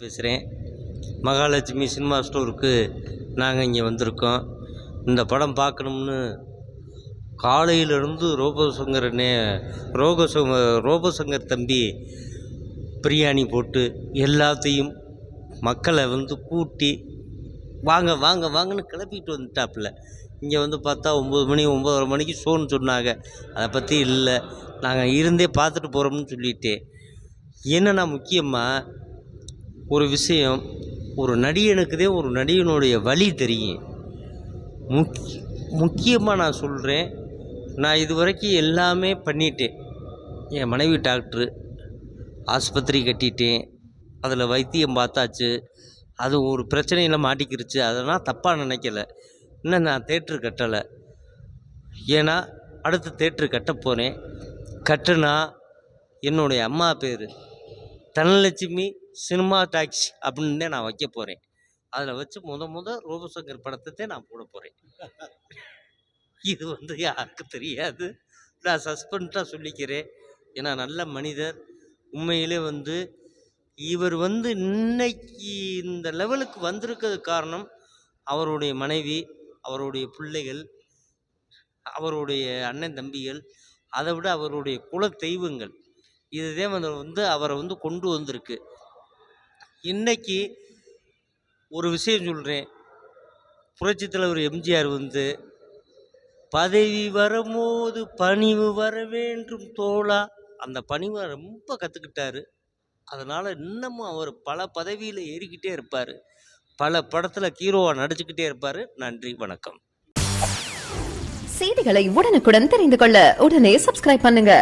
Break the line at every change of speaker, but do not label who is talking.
பேசுகிறேன். மகாலட்சுமி சினிமா ஸ்டோருக்கு நாங்கள் இங்கே வந்திருக்கோம். இந்த படம் பார்க்கணும்னு காலையிலேருந்து ரோபோசங்கர் தம்பி பிரியாணி போட்டு எல்லாத்தையும் மக்களை கூட்டி வாங்க வாங்க வாங்கன்னு கிளப்பிட்டு வந்துட்டாப்புல. இங்கே பார்த்தா 9 மணி 9:30 மணிக்கு ஷோன்னு சொன்னாங்க. அதை பற்றி இல்லை, நாங்கள் இருந்தே பார்த்துட்டு போகிறோம்னு சொல்லிட்டேன். என்னென்னா முக்கியமாக ஒரு விஷயம், ஒரு நடிகனுக்குதே ஒரு நடிகனுடைய வலி தெரியும். முக்கியமாக நான் சொல்கிறேன், நான் இது வரைக்கும் எல்லாமே பண்ணிட்டேன். என் மனைவி டாக்டரு, ஆஸ்பத்திரி கட்டிட்டேன், அதில் வைத்தியம் பார்த்தாச்சு, அது ஒரு பிரச்சனையில் மாட்டிக்கிருச்சு. அதெல்லாம் தப்பாக நினைக்கல. இன்னும் நான் தேட்ரு கட்டலை. ஏன்னா அடுத்து தேட்ரு கட்ட போகிறேன். கட்டுனா என்னுடைய அம்மா பேர் தனலட்சுமி சினிமா டாக்ஸ் அப்படின்னு நான் வைக்க போகிறேன். அதில் வச்சு முத ரோபோசங்கர் படத்தை நான் போட போகிறேன். இது யாருக்கு தெரியாது, நான் சஸ்பென்ஸாக சொல்லிக்கிறேன். ஏன்னா நல்ல மனிதர். உண்மையிலே இவர் இன்னைக்கு இந்த லெவலுக்கு வந்திருக்கிறது காரணம் அவருடைய மனைவி, அவருடைய பிள்ளைகள், அவருடைய அண்ணன் தம்பிகள், அதை விட அவருடைய குல தெய்வங்கள். இதுதே அவரை கொண்டு வந்திருக்கு. இன்னைக்கு ஒரு விஷயம் சொல்கிறேன், புரட்சி தலைவர் எம்ஜிஆர் பதவி வரும்போது பணிவு வர வேண்டும் தோழா, அந்த பணிவை ரொம்ப கற்றுக்கிட்டாரு. அதனால் இன்னமும் அவர் பல பதவியில் ஏறிக்கிட்டே இருப்பார், பல படத்தில் ஹீரோவாக நடிச்சுக்கிட்டே இருப்பார். நன்றி, வணக்கம்.
செய்திகளை உடனுக்குடன் தெரிந்து கொள்ள உடனே சப்ஸ்கிரைப் பண்ணுங்க.